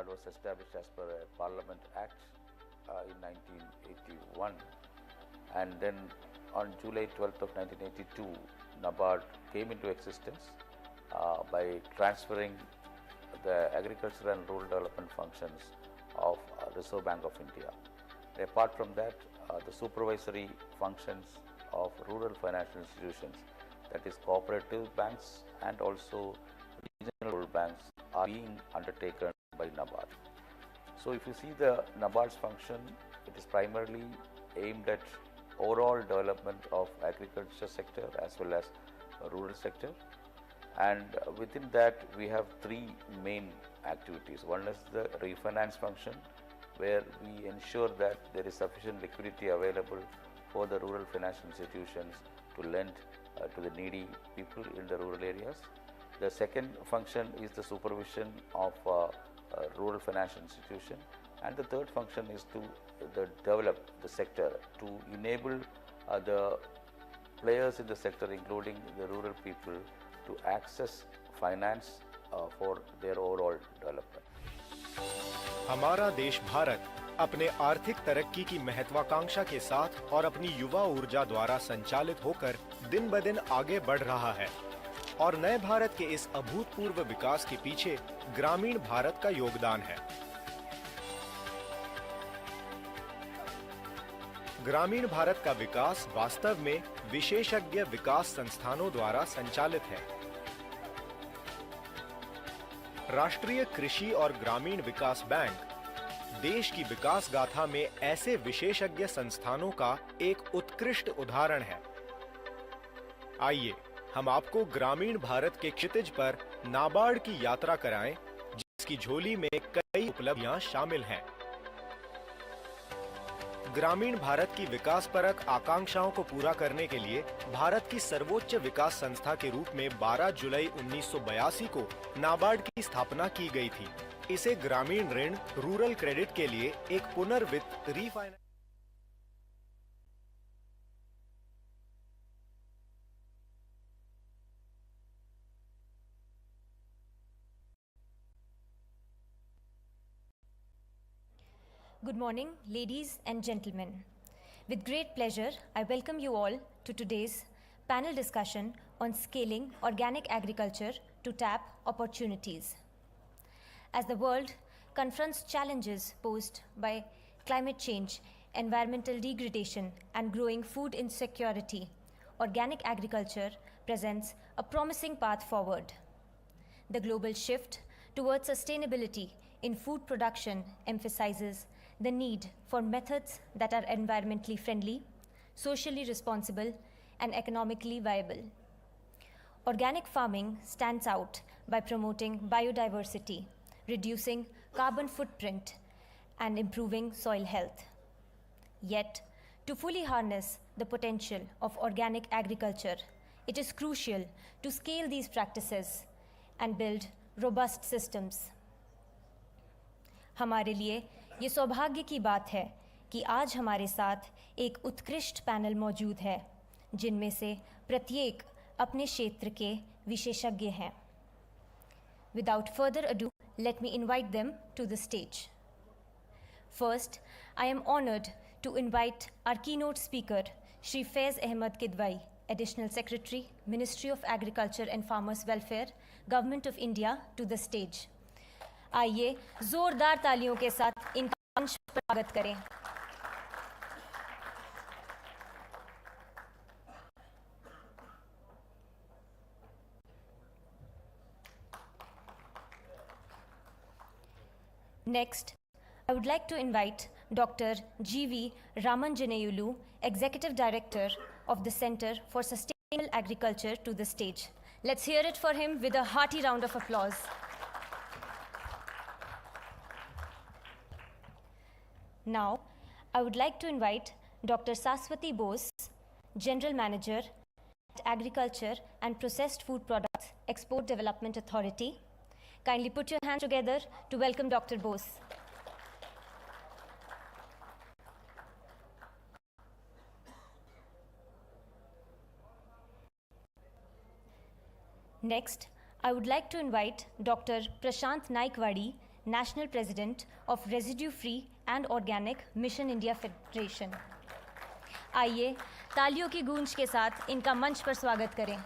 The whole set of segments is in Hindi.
NABARD was established as per a Parliament Act in 1981, and then on July 12th of 1982, NABARD came into existence by transferring the agricultural and rural development functions of Reserve Bank of India. Apart from that, the supervisory functions of rural financial institutions, that is cooperative banks and also regional rural banks, are being undertaken by NABARD. So if you see the NABARD's function, it is primarily aimed at overall development of agriculture sector as well as rural sector, and within that we have three main activities. One is the refinance function, where we ensure that there is sufficient liquidity available for the rural financial institutions to lend to the needy people in the rural areas. The second function is the supervision of rural financial institution, and the third function is to develop the sector, to enable the players in the sector, including the rural people, to access finance for their overall development. हमारा देश भारत अपने आर्थिक तरक्की की महत्वाकांक्षा के साथ और अपनी युवा ऊर्जा द्वारा संचालित होकर दिन ब दिन आगे बढ़ रहा है, और नए भारत के इस अभूतपूर्व विकास के पीछे ग्रामीण भारत का योगदान है। ग्रामीण भारत का विकास वास्तव में विशेषज्ञ विकास संस्थानों द्वारा संचालित है। राष्ट्रीय कृषि और ग्रामीण विकास बैंक देश की विकास गाथा में ऐसे विशेषज्ञ संस्थानों का एक उत्कृष्ट उदाहरण है। आइए हम आपको ग्रामीण भारत के क्षितिज पर नाबार्ड की यात्रा कराएं, जिसकी झोली में कई उपलब्धियां शामिल हैं। ग्रामीण भारत की विकासपरक आकांक्षाओं को पूरा करने के लिए भारत की सर्वोच्च विकास संस्था के रूप में 12 जुलाई 1982 को नाबार्ड की स्थापना की गई थी। इसे ग्रामीण ऋण रूरल क्रेडिट के लिए एक पुनर्वित्त refinance Good morning, ladies and gentlemen. With great pleasure, I welcome you all to today's panel discussion on scaling organic agriculture to tap opportunities. As the world confronts challenges posed by climate change, environmental degradation, and growing food insecurity, organic agriculture presents a promising path forward. The global shift towards sustainability in food production emphasizes the need for methods that are environmentally friendly, socially responsible, and economically viable. Organic farming stands out by promoting biodiversity, reducing carbon footprint, and improving soil health. Yet, to fully harness the potential of organic agriculture, it is crucial to scale these practices and build robust systems. हमारे लिए ये सौभाग्य की बात है कि आज हमारे साथ एक उत्कृष्ट पैनल मौजूद है, जिनमें से प्रत्येक अपने क्षेत्र के विशेषज्ञ हैं। Without further ado, let me invite them to the stage. First, I am honored to invite our keynote speaker, Shri Faiz Ahmed Kidwai, Additional Secretary, Ministry of Agriculture and Farmers Welfare, Government of India, to the stage. आइए जोरदार तालियों के साथ इनका मंच पर स्वागत करें। Next, I would like to invite Dr. G.V. Ramanjaneyulu, Executive Director of the Center for Sustainable Agriculture, to the stage. Let's hear it for him with a hearty round of applause. Now, I would like to invite Dr. Saswati Bose, General Manager at Agriculture and Processed Food Products Export Development Authority. Kindly put your hands together to welcome Dr. Bose. Next, I would like to invite Dr. Prashant Naikwadi, National President of Residue Free and Organic Mission India Federation. आइए तालियों की गूंज के साथ इनका मंच पर स्वागत करें.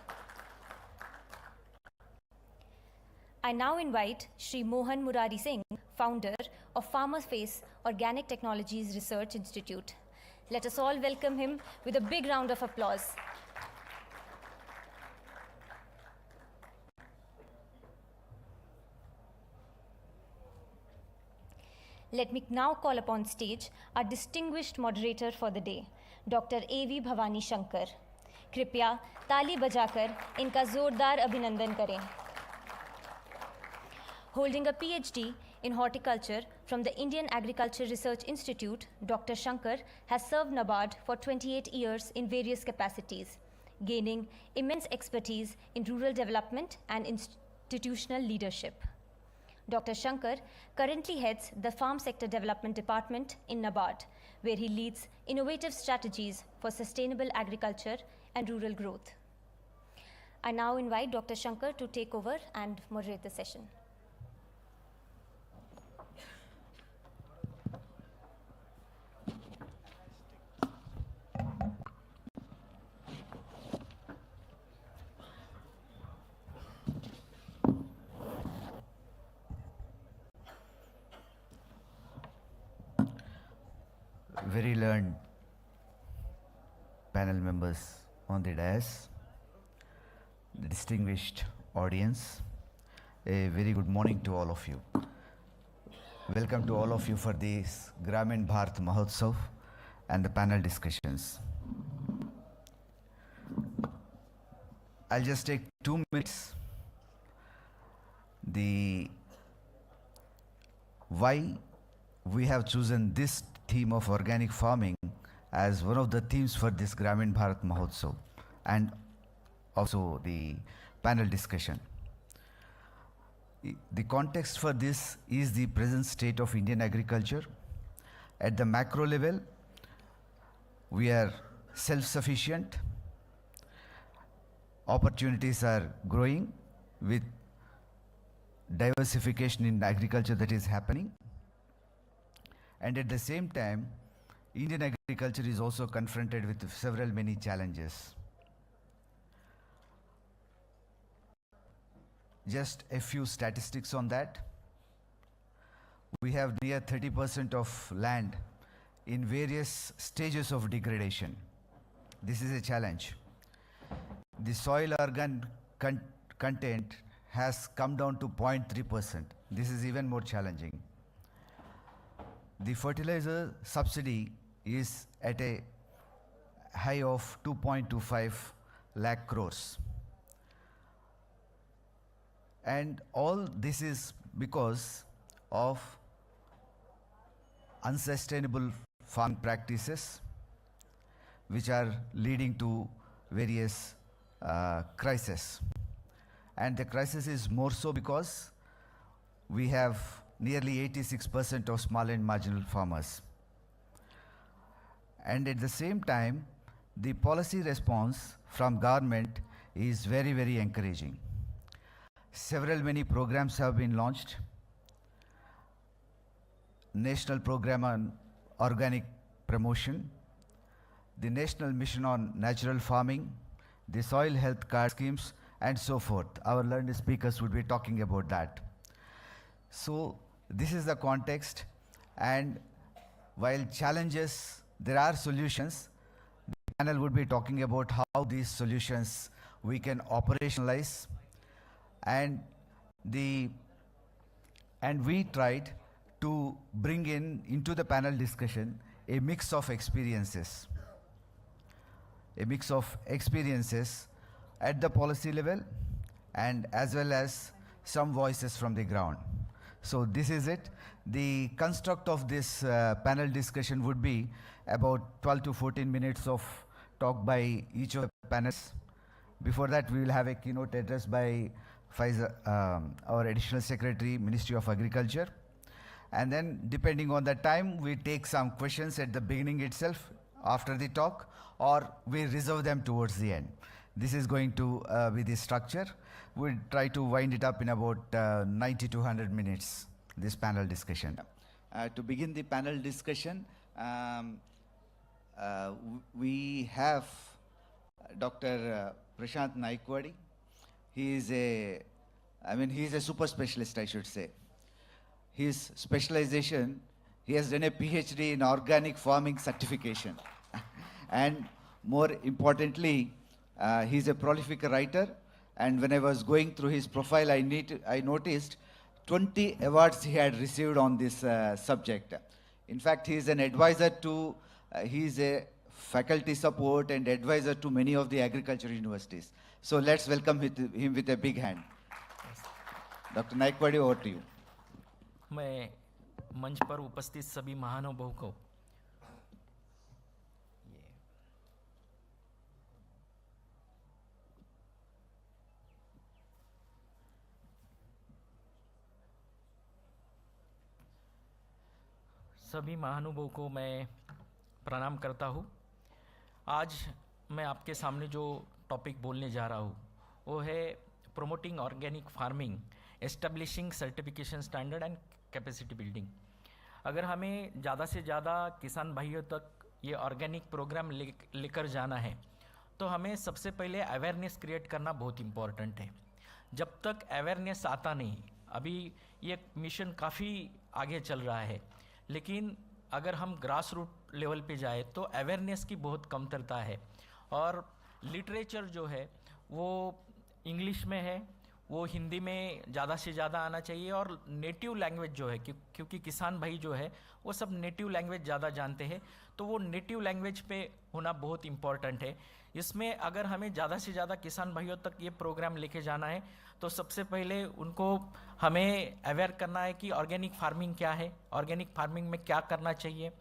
I now invite Shri Mohan Murari Singh, founder of Farmers Face Organic Technologies Research Institute. Let us all welcome him with a big round of applause. Let me now call upon stage our distinguished moderator for the day, Dr. A.V. Bhavani Shankar. कृपया ताली बजाकर इनका जोरदार अभिनंदन करें. Holding a PhD in horticulture from the Indian Agriculture Research Institute, Dr. Shankar has served NABARD for 28 years in various capacities, gaining immense expertise in rural development and institutional leadership. Dr. Shankar currently heads the Farm Sector Development Department in NABARD, where he leads innovative strategies for sustainable agriculture and rural growth. I now invite Dr. Shankar to take over and moderate the session. Very learned panel members on the dais, the distinguished audience, a very good morning to all of you. Welcome to all of you for this Gramin Bharat Mahotsav and the panel discussions. I'll just take 2 minutes. Why we have chosen this theme of organic farming as one of the themes for this Gramin Bharat Mahotsav and also the panel discussion. The context for this is the present state of Indian agriculture. At the macro level, we are self-sufficient. Opportunities are growing with diversification in agriculture that is happening. And at the same time, Indian agriculture is also confronted with many challenges. Just a few statistics on that. We have near 30% of land in various stages of degradation. This is a challenge. The soil organ content has come down to 0.3%. This is even more challenging. The fertilizer subsidy is at a high of 2.25 lakh crores. And all this is because of unsustainable farm practices which are leading to various crises. And the crisis is more so because we have nearly 86% of small and marginal farmers. And at the same time, the policy response from government is very, very encouraging. Many programs have been launched. National Program on Organic Promotion, the National Mission on Natural Farming, the Soil Health Card schemes, and so forth. Our learned speakers would be talking about that. So this is the context, and while challenges, there are solutions. The panel would be talking about how these solutions we can operationalize, and we tried to bring into the panel discussion a mix of experiences at the policy level and as well as some voices from the ground. So this is it. The construct of this panel discussion would be about 12 to 14 minutes of talk by each of the panelists. Before that, we will have a keynote address by Faiza, our Additional Secretary, Ministry of Agriculture. And then, depending on the time, we take some questions at the beginning itself, after the talk, or we reserve them towards the end. This is going to be the structure. We'll try to wind it up in about 90 to 100 minutes. this panel discussion. To begin the panel discussion, we have Dr. Prashant Naikwadi. He is a super specialist, I should say. His specialization, he has done a PhD in organic farming certification. And more importantly, he's a prolific writer. And when I was going through his profile, I noticed 20 awards he had received on this subject. In fact, he is an advisor to, he is a faculty support and advisor to many of the agriculture universities. So let's welcome him with a big hand. Dr. Naikwadi, over to you. मैं मंच पर उपस्थित सभी महानुभावों को मैं प्रणाम करता हूँ। आज मैं आपके सामने जो टॉपिक बोलने जा रहा हूँ वो है promoting organic farming, establishing certification standard and capacity building. अगर हमें ज़्यादा से ज़्यादा किसान भाइयों तक ये ऑर्गेनिक प्रोग्राम लेकर जाना है तो हमें सबसे पहले अवेयरनेस क्रिएट करना बहुत इम्पॉर्टेंट है। जब तक अवेयरनेस आता नहीं, अभी ये मिशन काफ़ी आगे चल रहा है, लेकिन अगर हम ग्रास रूट लेवल पे जाए तो अवेयरनेस की बहुत कमतरता है और लिटरेचर जो है वो इंग्लिश में है, वो हिंदी में ज़्यादा से ज़्यादा आना चाहिए और नेटिव लैंग्वेज जो है क्योंकि किसान भाई जो है वो सब नेटिव लैंग्वेज ज़्यादा जानते हैं, तो वो नेटिव लैंग्वेज पे होना बहुत इम्पॉर्टेंट है। इसमें अगर हमें ज़्यादा से ज़्यादा किसान भाइयों तक ये प्रोग्राम लेके जाना है तो सबसे पहले उनको हमें अवेयर करना है कि ऑर्गेनिक फार्मिंग क्या है, ऑर्गेनिक फार्मिंग में क्या करना चाहिए।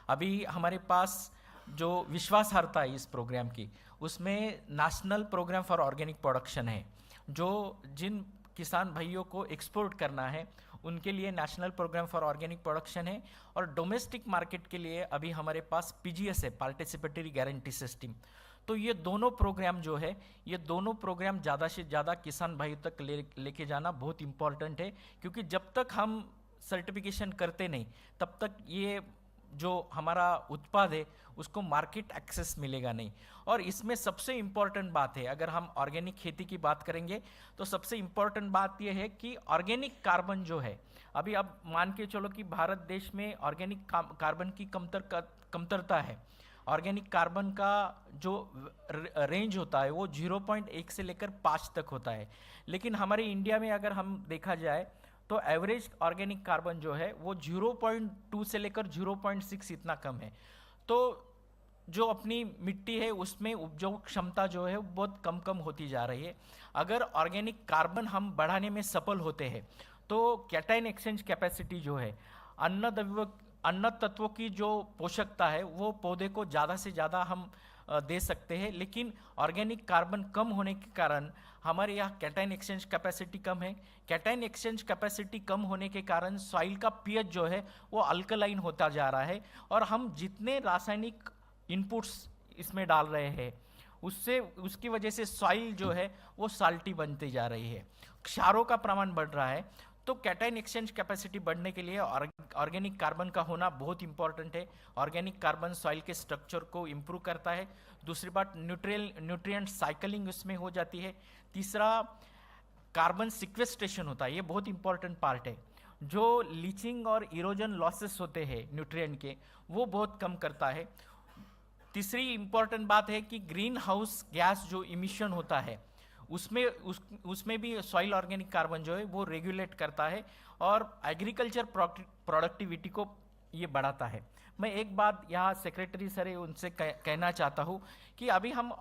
अभी हमारे पास जो विश्वासार्हता है इस प्रोग्राम की, उसमें national program for organic production है, जो जिन किसान भाइयों को एक्सपोर्ट करना है उनके लिए national program for organic production है। और डोमेस्टिक मार्केट के लिए अभी हमारे पास पीजीएस है, पार्टिसिपेटरी गारंटी सिस्टम। तो ये दोनों प्रोग्राम जो है, ये दोनों प्रोग्राम ज़्यादा से ज़्यादा किसान भाइयों तक लेके जाना बहुत इम्पॉर्टेंट है, क्योंकि जब तक हम सर्टिफिकेशन करते नहीं तब तक ये जो हमारा उत्पाद है उसको मार्केट एक्सेस मिलेगा नहीं। और इसमें सबसे इम्पॉर्टेंट बात है, अगर हम ऑर्गेनिक खेती की बात करेंगे तो सबसे इम्पॉर्टेंट बात यह है कि ऑर्गेनिक कार्बन जो है, अभी अब मान के चलो कि भारत देश में ऑर्गेनिक कार्बन की कमतरता है। ऑर्गेनिक कार्बन का जो रेंज होता है वो 0.1 से लेकर 5 तक होता है, लेकिन हमारे इंडिया में अगर हम देखा जाए तो एवरेज ऑर्गेनिक कार्बन जो है वो 0.2 से लेकर 0.6 इतना कम है। तो जो अपनी मिट्टी है उसमें उपजाऊ क्षमता जो है बहुत कम होती जा रही है। अगर ऑर्गेनिक कार्बन हम बढ़ाने में सफल होते हैं तो कैटायन एक्सचेंज कैपेसिटी जो है, अन्न तत्वों की जो पोषकता है वो पौधे को ज़्यादा से ज़्यादा हम दे सकते हैं। लेकिन ऑर्गेनिक कार्बन कम होने के कारण हमारे यहाँ कैटायन एक्सचेंज कैपेसिटी कम है। कैटायन एक्सचेंज कैपेसिटी कम होने के कारण सॉइल का पीएच जो है वो अल्कलाइन होता जा रहा है और हम जितने रासायनिक इनपुट्स इसमें डाल रहे हैं उसकी वजह से सॉइल जो है वो साल्टी बनती जा रही है, क्षारों का प्रमाण बढ़ रहा है। तो कैटायन एक्सचेंज कैपेसिटी बढ़ने के लिए ऑर्गेनिक कार्बन का होना बहुत इंपॉर्टेंट है। ऑर्गेनिक कार्बन सॉइल के स्ट्रक्चर को इम्प्रूव करता है। दूसरी बात, न्यूट्रिएंट साइकिलिंग उसमें हो जाती है। तीसरा, कार्बन सिक्वेस्ट्रेशन होता है, ये बहुत इंपॉर्टेंट पार्ट है। जो लीचिंग और इरोजन लॉसेस होते हैं न्यूट्रिएंट के, वो बहुत कम करता है। तीसरी इंपॉर्टेंट बात है कि ग्रीन हाउस गैस जो इमिशन होता है उसमें भी सॉइल ऑर्गेनिक कार्बन जो है वो रेगुलेट करता है और एग्रीकल्चर प्रोडक्टिविटी को ये बढ़ाता है। मैं एक बात यहाँ सेक्रेटरी सर है उनसे कहना चाहता हूँ कि अभी हम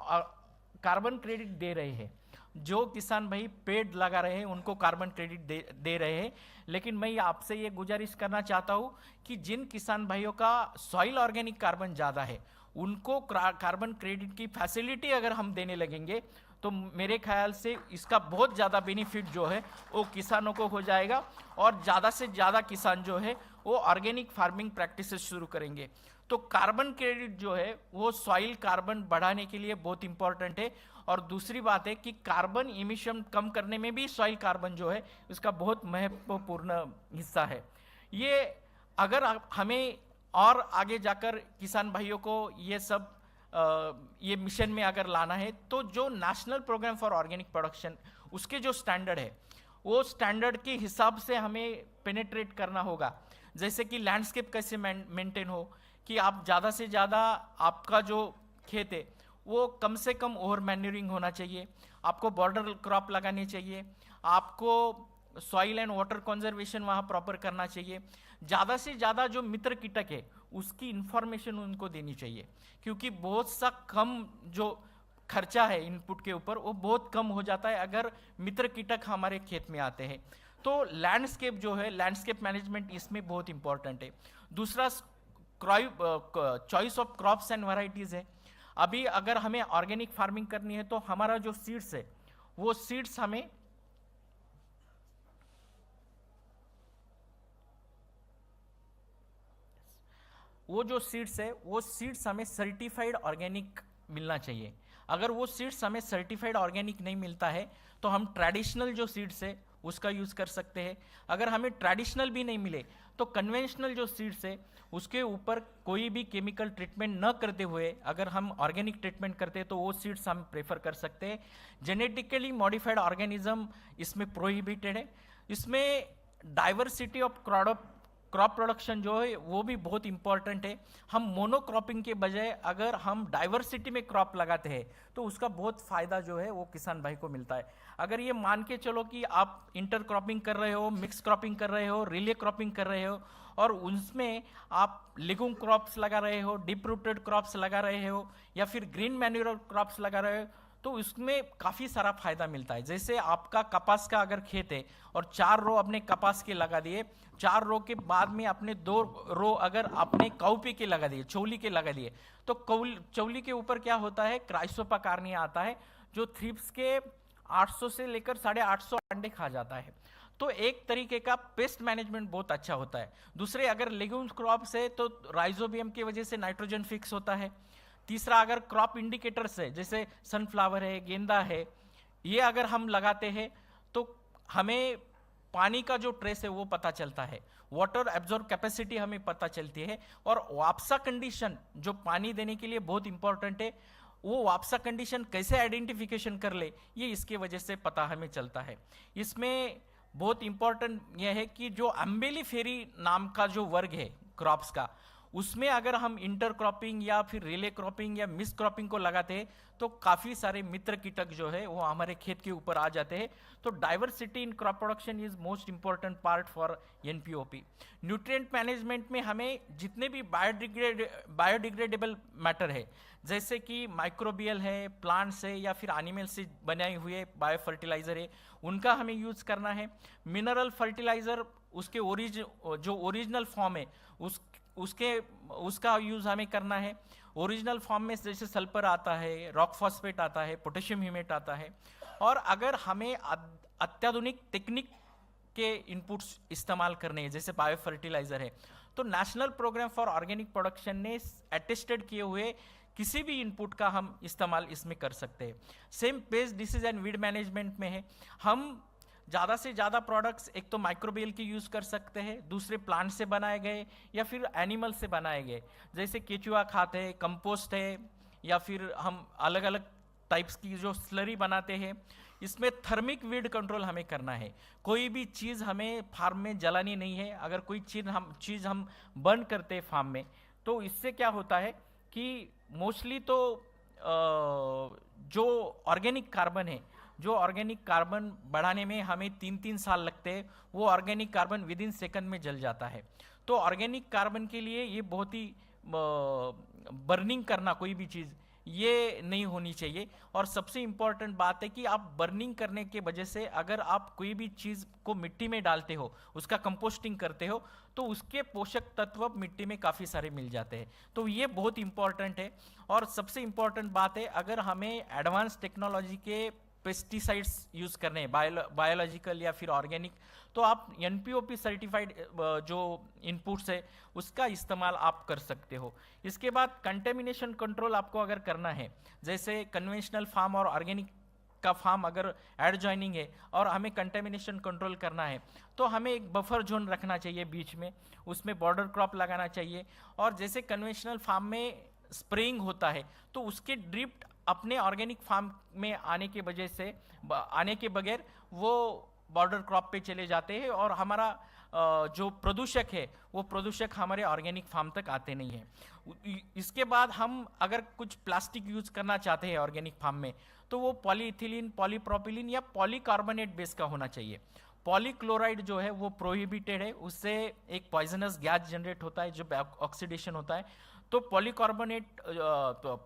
कार्बन क्रेडिट दे रहे हैं, जो किसान भाई पेड़ लगा रहे हैं उनको कार्बन क्रेडिट दे रहे हैं, लेकिन मैं आपसे ये गुजारिश करना चाहता हूँ कि जिन किसान भाइयों का सॉइल ऑर्गेनिक कार्बन ज़्यादा है उनको कार्बन क्रेडिट की फैसिलिटी अगर हम देने लगेंगे तो मेरे ख्याल से इसका बहुत ज़्यादा बेनिफिट जो है वो किसानों को हो जाएगा और ज़्यादा से ज़्यादा किसान जो है वो ऑर्गेनिक फार्मिंग प्रैक्टिसेस शुरू करेंगे। तो कार्बन क्रेडिट जो है वो सॉइल कार्बन बढ़ाने के लिए बहुत इंपॉर्टेंट है और दूसरी बात है कि कार्बन इमिशन कम करने में भी सॉइल कार्बन जो है उसका बहुत महत्वपूर्ण हिस्सा है। ये अगर हमें और आगे जाकर किसान भाइयों को ये सब ये मिशन में अगर लाना है, तो जो national program for organic production उसके जो स्टैंडर्ड है वो स्टैंडर्ड के हिसाब से हमें पेनेट्रेट करना होगा। जैसे कि लैंडस्केप कैसे मेंटेन हो, कि आप ज़्यादा से ज़्यादा आपका जो खेत है वो कम से कम ओवर मैन्यूरिंग होना चाहिए, आपको बॉर्डर क्रॉप लगानी चाहिए, आपको सॉइल एंड वाटर कंजर्वेशन वहाँ प्रॉपर करना चाहिए, ज़्यादा से ज़्यादा जो मित्र कीटक है उसकी इंफॉर्मेशन उनको देनी चाहिए, क्योंकि बहुत सा कम जो खर्चा है इनपुट के ऊपर वो बहुत कम हो जाता है अगर मित्र कीटक हमारे खेत में आते हैं। तो लैंडस्केप जो है, लैंडस्केप मैनेजमेंट इसमें बहुत इंपॉर्टेंट है। दूसरा choice of crops and varieties है। अभी अगर हमें ऑर्गेनिक फार्मिंग करनी है तो हमारा जो सीड्स है वो सीड्स हमें हमें सर्टिफाइड ऑर्गेनिक मिलना चाहिए। अगर वो सीड्स हमें सर्टिफाइड ऑर्गेनिक नहीं मिलता है तो हम ट्रेडिशनल जो सीड्स है उसका यूज़ कर सकते हैं। अगर हमें ट्रेडिशनल भी नहीं मिले तो कन्वेंशनल जो सीड्स है उसके ऊपर कोई भी केमिकल ट्रीटमेंट न करते हुए अगर हम ऑर्गेनिक ट्रीटमेंट करते हैं तो वो सीड्स हम प्रेफर कर सकते हैं। जेनेटिकली मॉडिफाइड ऑर्गेनिज्म इसमें प्रोहिबिटेड है। इसमें डाइवर्सिटी ऑफ क्रॉप प्रोडक्शन जो है वो भी बहुत इंपॉर्टेंट है। हम मोनोक्रॉपिंग के बजाय अगर हम डाइवर्सिटी में क्रॉप लगाते हैं तो उसका बहुत फ़ायदा जो है वो किसान भाई को मिलता है। अगर ये मान के चलो कि आप इंटर क्रॉपिंग कर रहे हो, मिक्स क्रॉपिंग कर रहे हो, रिले क्रॉपिंग कर रहे हो और उसमें आप लेगूम क्रॉप्स लगा रहे हो, डीप रूटेड क्रॉप्स लगा रहे हो या फिर ग्रीन मैन्यूर क्रॉप्स लगा रहे हो, तो उसमें काफ़ी सारा फायदा मिलता है। जैसे आपका कपास का अगर खेत है और 4 रो अपने कपास के लगा दिए, 4 रो के बाद में अपने 2 रो अगर आपने काउपी के लगा दिए, चौली के लगा दिए, तो चौली के ऊपर क्या होता है, क्राइसोपा कार्निया आता है जो थ्रिप्स के 800 से लेकर 850 अंडे खा जाता है। तो एक तरीके का पेस्ट मैनेजमेंट बहुत अच्छा होता है। दूसरे अगर लेग्यूम्स क्रॉप्स है तो राइजोबियम की वजह से नाइट्रोजन फिक्स होता है। तीसरा अगर क्रॉप इंडिकेटर्स है जैसे सनफ्लावर है, गेंदा है, ये अगर हम लगाते हैं तो हमें पानी का जो ट्रेस है वो पता चलता है, वाटर एब्जॉर्ब कैपेसिटी हमें पता चलती है और वापसा कंडीशन जो पानी देने के लिए बहुत इंपॉर्टेंट है, वो वापसा कंडीशन कैसे आइडेंटिफिकेशन कर ले ये इसके वजह से पता हमें चलता है। इसमें बहुत इंपॉर्टेंट यह है कि जो अम्बेलिफेरी नाम का जो वर्ग है क्रॉप्स का, उसमें अगर हम इंटर क्रॉपिंग या फिर रिले क्रॉपिंग या मिस क्रॉपिंग को लगाते हैं तो काफ़ी सारे मित्र कीटक जो है वो हमारे खेत के ऊपर आ जाते हैं। तो diversity in crop production is most important part for NPOP. Nutrient management में हमें जितने भी बायोडिग्रेडेबल मैटर है जैसे कि माइक्रोबियल है, प्लांट्स है या फिर एनिमल से बनाए हुए बायो फर्टिलाइजर है, उनका हमें यूज़ करना है। मिनरल फर्टिलाइजर उसके जो ओरिजिनल फॉर्म है उसका यूज़ हमें करना है। ओरिजिनल फॉर्म में जैसे सल्फर आता है, रॉक फॉस्फेट आता है, पोटेशियम ह्यूमेट आता है। और अगर हमें अत्याधुनिक टेक्निक के इनपुट्स इस्तेमाल करने हैं जैसे बायो फर्टिलाइजर है, तो national program for organic production ने अटेस्टेड किए हुए किसी भी इनपुट का हम इस्तेमाल इसमें कर सकते हैं। Same paste disease and weed management में है, हम ज़्यादा से ज़्यादा प्रोडक्ट्स एक तो माइक्रोबियल की यूज़ कर सकते हैं, दूसरे प्लांट से बनाए गए या फिर एनिमल से बनाए गए, जैसे केचुआ खाद है, कंपोस्ट है या फिर हम अलग अलग टाइप्स की जो स्लरी बनाते हैं। इसमें थर्मिक वीड कंट्रोल हमें करना है। कोई भी चीज़ हमें फार्म में जलानी नहीं है। अगर कोई चीज़ हम बर्न करते हैं फार्म में तो इससे क्या होता है कि मोस्टली तो जो ऑर्गेनिक कार्बन है, जो ऑर्गेनिक कार्बन बढ़ाने में हमें 3-3 साल लगते हैं, वो organic carbon with in second में जल जाता है। तो ऑर्गेनिक कार्बन के लिए ये बहुत ही बर्निंग करना कोई भी चीज़ ये नहीं होनी चाहिए। और सबसे इम्पॉर्टेंट बात है कि आप बर्निंग करने के वजह से अगर आप कोई भी चीज़ को मिट्टी में डालते हो, उसका कंपोस्टिंग करते हो, तो उसके पोषक तत्व मिट्टी में काफ़ी सारे मिल जाते हैं। तो ये बहुत इम्पॉर्टेंट है। और सबसे इम्पॉर्टेंट बात है, अगर हमें एडवांस टेक्नोलॉजी के पेस्टिसाइड्स यूज़ करने हैं, बायोलॉजिकल या फिर ऑर्गेनिक, तो आप NPOP सर्टिफाइड जो इनपुट्स है उसका इस्तेमाल आप कर सकते हो। इसके बाद कंटेमिनेशन कंट्रोल आपको अगर करना है, जैसे कन्वेंशनल फार्म और ऑर्गेनिक का फार्म अगर एड जॉइनिंग है और हमें कंटेमिनेशन कंट्रोल करना है, तो हमें एक बफर जोन रखना चाहिए बीच में, उसमें बॉर्डर क्रॉप लगाना चाहिए। और जैसे कन्वेंशनल फार्म में स्प्रेइंग होता है तो उसके ड्रिफ्ट अपने ऑर्गेनिक फार्म में आने के बगैर वो बॉर्डर क्रॉप पे चले जाते हैं और हमारा जो प्रदूषक है वो प्रदूषक हमारे ऑर्गेनिक फार्म तक आते नहीं हैं। इसके बाद हम अगर कुछ प्लास्टिक यूज करना चाहते हैं ऑर्गेनिक फार्म में, तो वो पॉलीइथिलीन, पॉलीप्रोपिलीन या पॉलीकार्बोनेट बेस का होना चाहिए। पॉलीक्लोराइड जो है वो प्रोहिबिटेड है, उससे एक पॉइजनस गैस जनरेट होता है जब ऑक्सीडेशन होता है। तो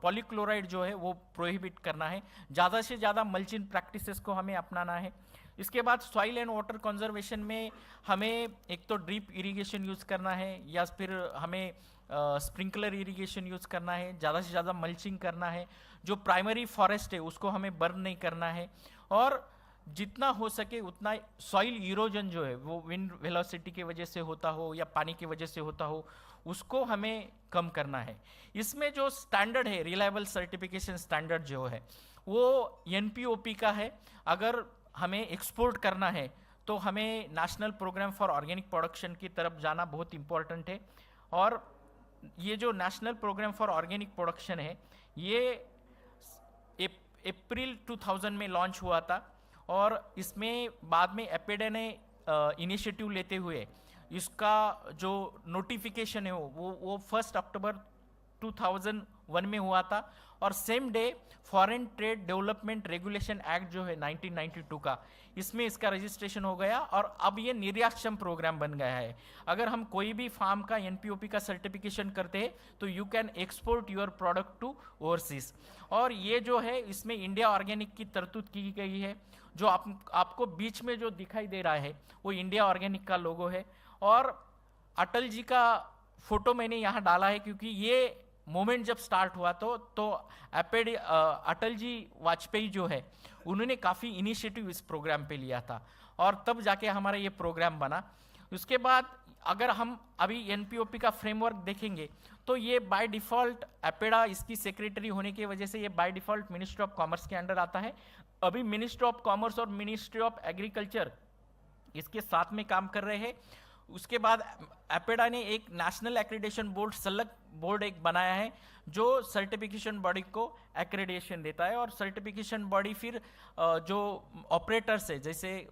पॉलीक्लोराइड जो है वो प्रोहिबिट करना है। ज़्यादा से ज़्यादा मल्चिंग प्रैक्टिसेस को हमें अपनाना है। इसके बाद सॉइल एंड वाटर कंजर्वेशन में हमें एक तो ड्रिप इरिगेशन यूज़ करना है या फिर हमें स्प्रिंकलर इरिगेशन यूज़ करना है। ज़्यादा से ज़्यादा मल्चिंग करना है। जो प्राइमरी फॉरेस्ट है उसको हमें बर्न नहीं करना है। और जितना हो सके उतना सॉइल इरोजन जो है वो विंड वेलोसिटी की वजह से होता हो या पानी की वजह से होता हो, उसको हमें कम करना है। इसमें जो स्टैंडर्ड है, रिलायबल सर्टिफिकेशन स्टैंडर्ड जो है वो NPOP का है। अगर हमें एक्सपोर्ट करना है तो हमें national program for organic production की तरफ जाना बहुत इंपॉर्टेंट है। और ये जो national program for organic production है ये अप्रैल 2000 में लॉन्च हुआ था और इसमें बाद में एपेडा ने इनिशिएटिव लेते हुए इसका जो नोटिफिकेशन है वो 1 अक्टूबर 2001 में हुआ था। और same day foreign trade development regulation act जो है 1992 का, इसमें इसका रजिस्ट्रेशन हो गया और अब ये निर्यातक्षम प्रोग्राम बन गया है। अगर हम कोई भी फार्म का NPOP का सर्टिफिकेशन करते हैं तो you can export your product to overseas. और ये जो है इसमें इंडिया ऑर्गेनिक की तरतूद की गई है। जो आपको बीच में जो दिखाई दे रहा है वो इंडिया ऑर्गेनिक का लोगो है। और अटल जी का फोटो मैंने यहाँ डाला है क्योंकि ये मोमेंट जब स्टार्ट हुआ तो अटल जी वाजपेयी जो है उन्होंने काफ़ी इनिशिएटिव इस प्रोग्राम पे लिया था और तब जाके हमारा ये प्रोग्राम बना। उसके बाद अगर हम अभी NPOP का फ्रेमवर्क देखेंगे तो ये बाय डिफ़ॉल्ट एपेडा इसकी सेक्रेटरी होने की वजह से ये by default ministry of commerce के अंडर आता है। अभी मिनिस्ट्री ऑफ कॉमर्स और मिनिस्ट्री ऑफ एग्रीकल्चर इसके साथ में काम कर रहे हैं। उसके बाद एपेडा ने एक नेशनल एक्रेडिटेशन बोर्ड, सलग बोर्ड एक बनाया है जो सर्टिफिकेशन बॉडी को एक्रेडिटेशन देता है। और सर्टिफिकेशन बॉडी फिर जो ऑपरेटर्स है जैसे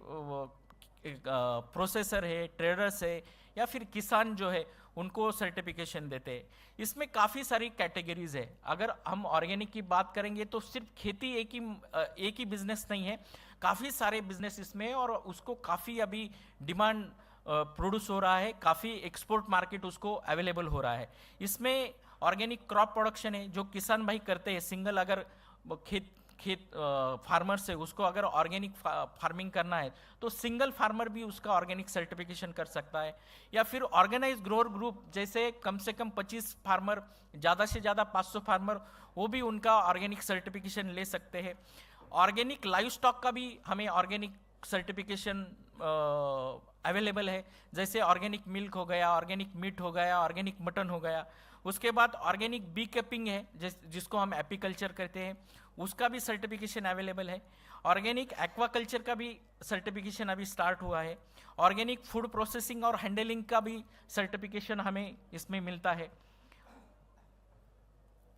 प्रोसेसर है, ट्रेडर्स है या फिर किसान जो है उनको सर्टिफिकेशन देते हैं। इसमें काफ़ी सारी कैटेगरीज है। अगर हम ऑर्गेनिक की बात करेंगे तो सिर्फ खेती एक ही बिजनेस नहीं है, काफ़ी सारे बिजनेस इसमें और उसको काफ़ी अभी डिमांड प्रोड्यूस हो रहा है, काफ़ी एक्सपोर्ट मार्केट उसको अवेलेबल हो रहा है। इसमें ऑर्गेनिक क्रॉप प्रोडक्शन है जो किसान भाई करते हैं, सिंगल अगर खेत फार्मर से उसको अगर ऑर्गेनिक फार्मिंग करना है तो सिंगल फार्मर भी उसका ऑर्गेनिक सर्टिफिकेशन कर सकता है। या फिर ऑर्गेनाइज ग्रोअर ग्रुप जैसे कम से कम 25 फार्मर, ज़्यादा से ज़्यादा 500 फार्मर, वो भी उनका ऑर्गेनिक सर्टिफिकेशन ले सकते हैं। ऑर्गेनिक लाइव स्टॉक का भी हमें ऑर्गेनिक सर्टिफिकेशन अवेलेबल है, जैसे ऑर्गेनिक मिल्क हो गया, ऑर्गेनिक मीट हो गया, ऑर्गेनिक मटन हो गया। उसके बाद ऑर्गेनिक बी कीपिंग है जिसको हम एपीकल्चर कहते हैं, उसका भी सर्टिफिकेशन अवेलेबल है। ऑर्गेनिक एक्वाकल्चर का भी सर्टिफिकेशन अभी स्टार्ट हुआ है। ऑर्गेनिक फूड प्रोसेसिंग और हैंडलिंग का भी सर्टिफिकेशन हमें इसमें मिलता है।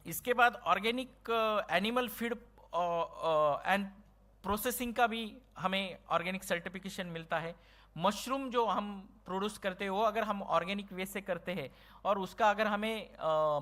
इसके बाद organic animal feed and processing का भी हमें ऑर्गेनिक सर्टिफिकेशन मिलता है। मशरूम जो हम प्रोड्यूस करते हैं वो अगर हम ऑर्गेनिक वे से करते हैं और उसका अगर हमें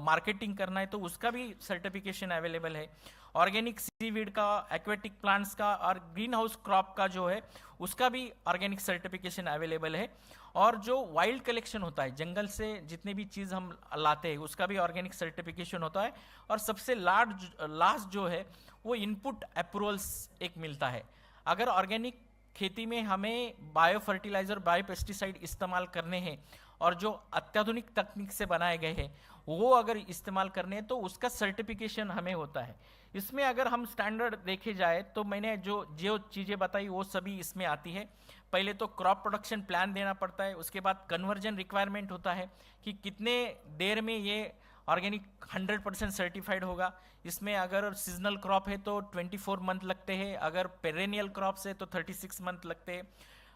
मार्केटिंग करना है तो उसका भी सर्टिफिकेशन अवेलेबल है। ऑर्गेनिक सीवीड का, एक्वेटिक प्लांट्स का और ग्रीन हाउस क्रॉप का जो है उसका भी ऑर्गेनिक सर्टिफिकेशन अवेलेबल है। और जो वाइल्ड कलेक्शन होता है, जंगल से जितने भी चीज़ हम लाते हैं उसका भी ऑर्गेनिक सर्टिफिकेशन होता है। और सबसे लास्ट जो है वो इनपुट अप्रूवल्स एक मिलता है। अगर ऑर्गेनिक खेती में हमें बायो फर्टिलाइजर, बायो पेस्टिसाइड इस्तेमाल करने हैं और जो अत्याधुनिक तकनीक से बनाए गए हैं वो अगर इस्तेमाल करने हैं तो उसका सर्टिफिकेशन हमें होता है। इसमें अगर हम स्टैंडर्ड देखे जाए तो मैंने जो जो चीज़ें बताई वो सभी इसमें आती है। पहले तो क्रॉप प्रोडक्शन प्लान देना पड़ता है, उसके बाद कन्वर्जन रिक्वायरमेंट होता है कि कितने देर में ये ऑर्गेनिक 100% सर्टिफाइड होगा। इसमें अगर सीजनल क्रॉप है तो 24 मंथ लगते हैं, अगर पेरेनियल क्रॉप्स है तो 36 मंथ लगते हैं।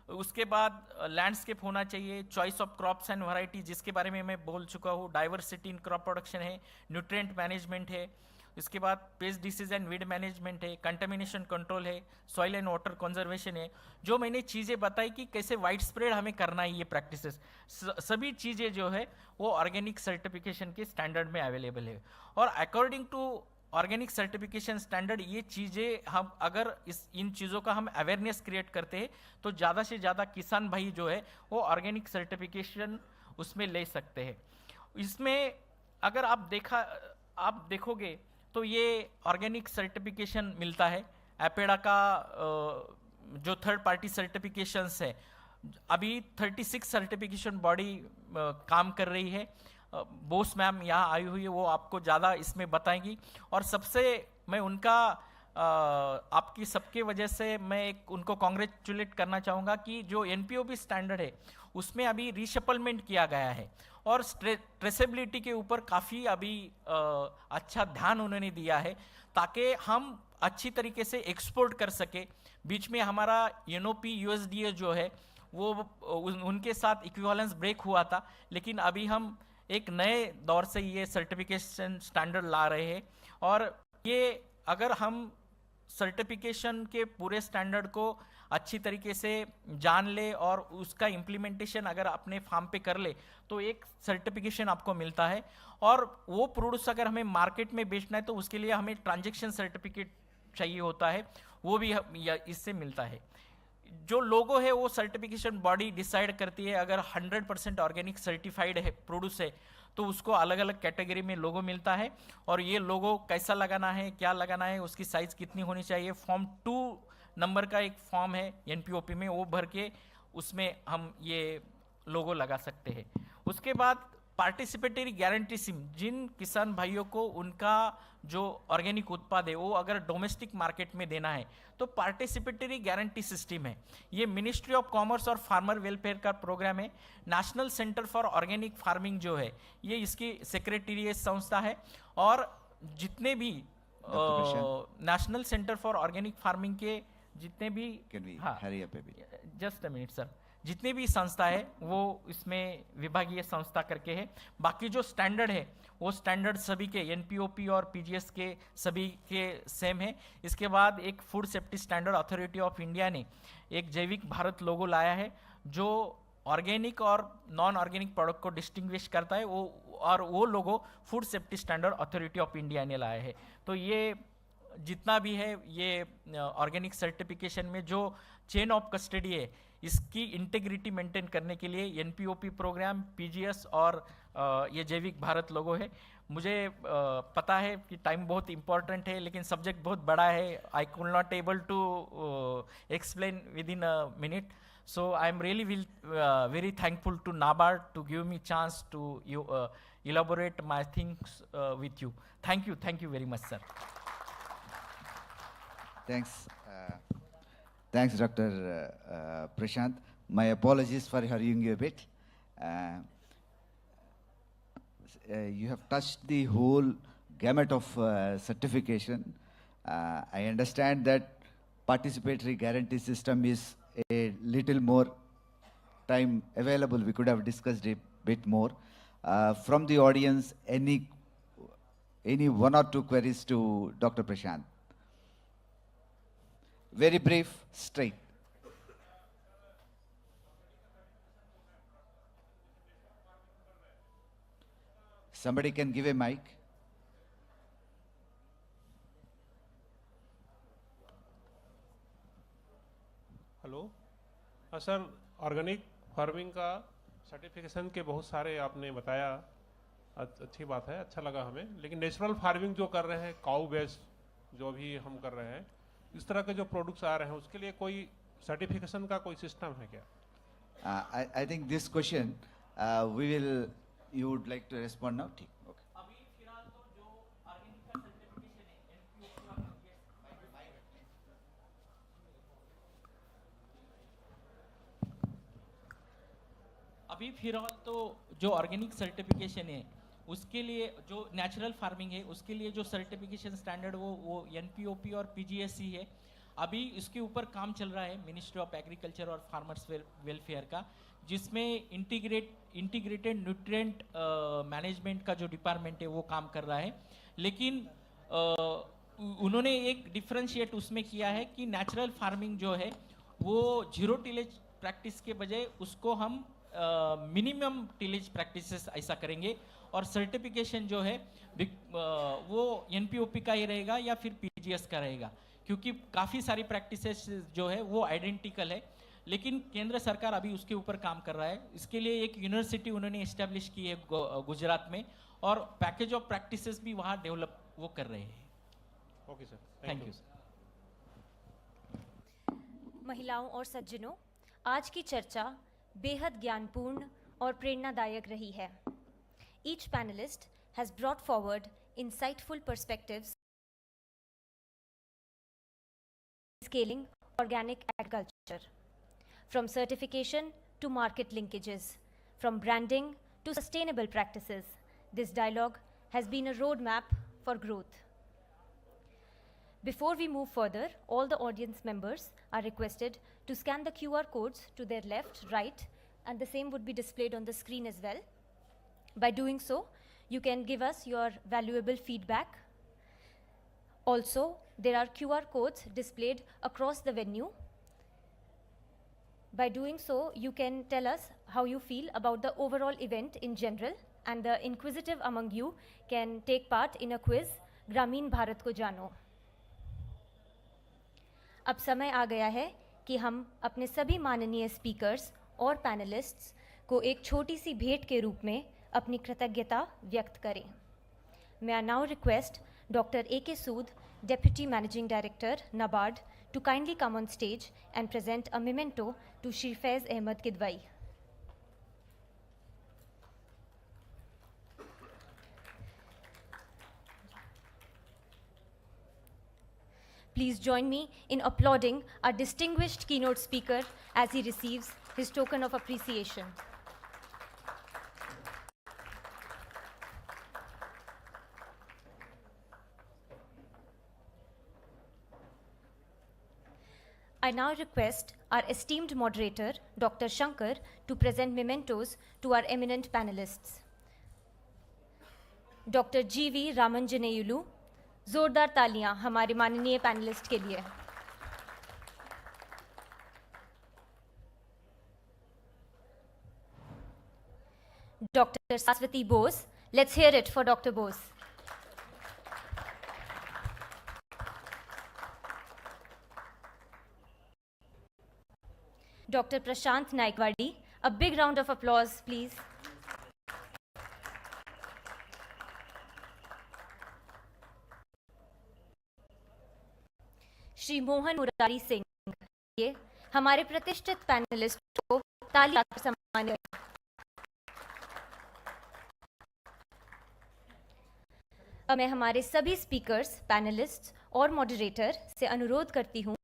उसके बाद लैंडस्केप होना चाहिए, choice of crops and variety जिसके बारे में मैं बोल चुका हूँ, डाइवर्सिटी इन क्रॉप प्रोडक्शन है, न्यूट्रिएंट मैनेजमेंट है, इसके बाद paste disease and weed management है, कंटामिनेशन कंट्रोल है, सॉइल एंड वाटर कंजर्वेशन है। जो मैंने चीज़ें बताई कि कैसे वाइड स्प्रेड हमें करना है ये प्रैक्टिसेस, सभी चीज़ें जो है वो ऑर्गेनिक सर्टिफिकेशन के स्टैंडर्ड में अवेलेबल है। और according to organic certification standard ये चीज़ें हम अगर इन चीज़ों का हम अवेयरनेस क्रिएट करते हैं तो ज़्यादा से ज़्यादा किसान भाई जो है वो ऑर्गेनिक सर्टिफिकेशन उसमें ले सकते हैं। इसमें अगर आप देखोगे तो ये ऑर्गेनिक सर्टिफिकेशन मिलता है एपेडा का, जो थर्ड पार्टी सर्टिफिकेशंस है। अभी 36 सर्टिफिकेशन बॉडी काम कर रही है। बोस मैम यहाँ आई हुई है, वो आपको ज़्यादा इसमें बताएंगी। और सबसे मैं उनका आपकी सबके वजह से मैं उनको कॉन्ग्रेचुलेट करना चाहूँगा कि जो NPOP स्टैंडर्ड है उसमें अभी रीशफलमेंट किया गया है और ट्रेसेबिलिटी के ऊपर काफ़ी अभी अच्छा ध्यान उन्होंने दिया है ताकि हम अच्छी तरीके से एक्सपोर्ट कर सके। बीच में हमारा NOP USDA जो है वो उनके साथ इक्विवेलेंस ब्रेक हुआ था, लेकिन अभी हम एक नए दौर से ये सर्टिफिकेशन स्टैंडर्ड ला रहे हैं। और ये अगर हम सर्टिफिकेशन के पूरे स्टैंडर्ड को अच्छी तरीके से जान ले और उसका इम्प्लीमेंटेशन अगर अपने फार्म पे कर ले तो एक सर्टिफिकेशन आपको मिलता है। और वो प्रोडक्ट्स अगर हमें मार्केट में बेचना है तो उसके लिए हमें ट्रांजैक्शन सर्टिफिकेट चाहिए होता है, वो भी इससे मिलता है। जो लोगो है वो सर्टिफिकेशन बॉडी डिसाइड करती है। अगर 100% ऑर्गेनिक सर्टिफाइड है प्रोड्यूस है तो उसको अलग अलग कैटेगरी में लोगो मिलता है और ये लोगो कैसा लगाना है, क्या लगाना है, उसकी साइज कितनी होनी चाहिए, फॉर्म 2 नंबर का एक फॉर्म है NPOP में, वो भर के उसमें हम ये लोगो लगा सकते हैं। उसके बाद पार्टिसिपेटरी गारंटी स्कीम, जिन किसान भाइयों को उनका जो ऑर्गेनिक उत्पाद है वो अगर डोमेस्टिक मार्केट में देना है तो पार्टिसिपेटरी गारंटी सिस्टम है। ये मिनिस्ट्री ऑफ कॉमर्स और फार्मर वेलफेयर का प्रोग्राम है। National centre for organic farming जो है ये इसकी सेक्रेटरीट संस्था है और जितने भी national centre for organic farming के जितने भी जस्ट अ मिनट सर, जितने भी संस्था है वो इसमें विभागीय संस्था करके है। बाकी जो स्टैंडर्ड है वो स्टैंडर्ड सभी के NPOP और PGS के सभी के सेम है। इसके बाद एक food Safety Standard Authority of India ने एक जैविक भारत लोगो लाया है जो ऑर्गेनिक और नॉन ऑर्गेनिक प्रोडक्ट को डिस्टिंग्विश करता है, वो logo Food Safety Standard Authority of India ने लाया है। तो ये जितना भी है ये ऑर्गेनिक सर्टिफिकेशन में जो चेन ऑफ कस्टडी है इसकी इंटेग्रिटी मेंटेन करने के लिए NPOP प्रोग्राम, PGS और ये जैविक भारत लोगो है। मुझे पता है कि टाइम बहुत इम्पोर्टेंट है लेकिन सब्जेक्ट बहुत बड़ा है। I could not able to explain within a minute, so I am really very thankful to NABARD to give me chance to elaborate my things with you. Thank you very much, sir. Thanks, Dr. Prashant. My apologies for hurrying you a bit. You have touched the whole gamut of certification. I understand that participatory guarantee system is a little more time available. We could have discussed a bit more. From the audience, any one or two queries to Dr. Prashant? Very brief, straight. Somebody can give a mic. Hello, sir, organic farming का सर्टिफिकेशन के बहुत सारे आपने बताया, अच्छी बात है, अच्छा लगा हमें। लेकिन नेचुरल फार्मिंग जो कर रहे हैं, काऊ बेस्ड जो भी हम कर रहे हैं, इस तरह के जो प्रोडक्ट्स आ रहे हैं उसके लिए कोई सर्टिफिकेशन का कोई सिस्टम है क्या? I think this question you would like to respond now? ठीक, okay. अभी फिलहाल तो जो ऑर्गेनिक का सर्टिफिकेशन है NPOP और अभी फिलहाल तो जो ऑर्गेनिक सर्टिफिकेशन है उसके लिए जो नेचुरल फार्मिंग है उसके लिए जो सर्टिफिकेशन स्टैंडर्ड वो NPOP और PGSC है। अभी इसके ऊपर काम चल रहा है मिनिस्ट्री ऑफ एग्रीकल्चर और फार्मर्स वेलफेयर का, जिसमें इंटीग्रेटेड न्यूट्रिएंट मैनेजमेंट का जो डिपार्टमेंट है वो काम कर रहा है। लेकिन उन्होंने एक डिफरेंशिएट उसमें किया है कि नेचुरल फार्मिंग जो है वो जीरो टिलेज प्रैक्टिस के बजाय उसको हम मिनिमम टिलेज प्रैक्टिसेस ऐसा करेंगे, और सर्टिफिकेशन जो है वो NPOP का ही रहेगा या फिर PGS का रहेगा, क्योंकि काफ़ी सारी प्रैक्टिसेस जो है वो आइडेंटिकल है। लेकिन केंद्र सरकार अभी उसके ऊपर काम कर रहा है। इसके लिए एक यूनिवर्सिटी उन्होंने इस्टेब्लिश की है गुजरात में, और पैकेज ऑफ प्रैक्टिसेस भी वहाँ डेवलप वो कर रहे हैं। Okay sir, thank you. महिलाओं और सज्जनों, आज की चर्चा बेहद ज्ञानपूर्ण और प्रेरणादायक रही है। Each panelist has brought forward insightful perspectives scaling organic agriculture, from certification to market linkages, from branding to sustainable practices. This dialogue has been a roadmap for growth. Before we move further, all the audience members are requested to scan the QR codes to their left, right, and the same would be displayed on the screen as well. By doing so, you can give us your valuable feedback. Also, there are QR codes displayed across the venue. By doing so, you can tell us how you feel about the overall event in general, and the inquisitive among you can take part in a quiz, ग्रामीण भारत को जानो। अब समय आ गया है कि हम अपने सभी माननीय स्पीकर्स और पैनलिस्ट्स को एक छोटी सी भेंट के रूप में अपनी कृतज्ञता व्यक्त करें। May I now request Dr. A.K. Sood, Deputy Managing Director, NABARD, to kindly come on stage and present a memento to Shri Faiz Ahmed Kidwai. Please join me in applauding our distinguished keynote speaker as he receives his token of appreciation. I now request our esteemed moderator, Dr. Shankar, to present mementos to our eminent panelists. Dr. G.V. Ramanjaneyulu, जोरदार तालियां हमारे माननीय पैनलिस्ट के लिए। Dr. Saswati Bose, let's hear it for Dr. Bose. Dr. Prashant Naikwadi, a big round of applause, please. Shri Mohan Murari Singh, ये हमारे प्रतिष्ठित पैनलिस्ट को ताली देकर सम्मानित करें। अब मैं हमारे सभी स्पीकर्स, पैनलिस्ट और मॉडरेटर से अनुरोध करती हूँ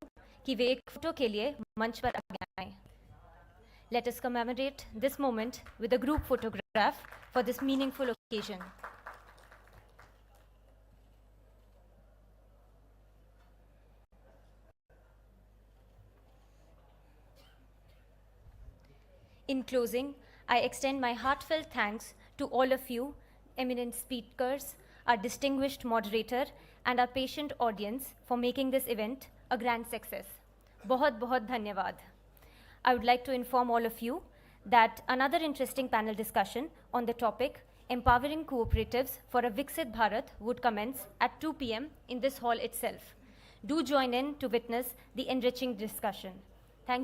कि वे एक फोटो के लिए मंच पर आगे आएं। Let us commemorate this moment with a group photograph for this meaningful occasion. In closing, I extend my heartfelt thanks to all of you, eminent speakers, our distinguished moderator, and our patient audience for making this event a grand success. बहुत बहुत धन्यवाद. I would like to inform all of you that another interesting panel discussion on the topic Empowering Cooperatives for a Viksit Bharat would commence at 2 p.m. in this hall itself. Do join in to witness the enriching discussion.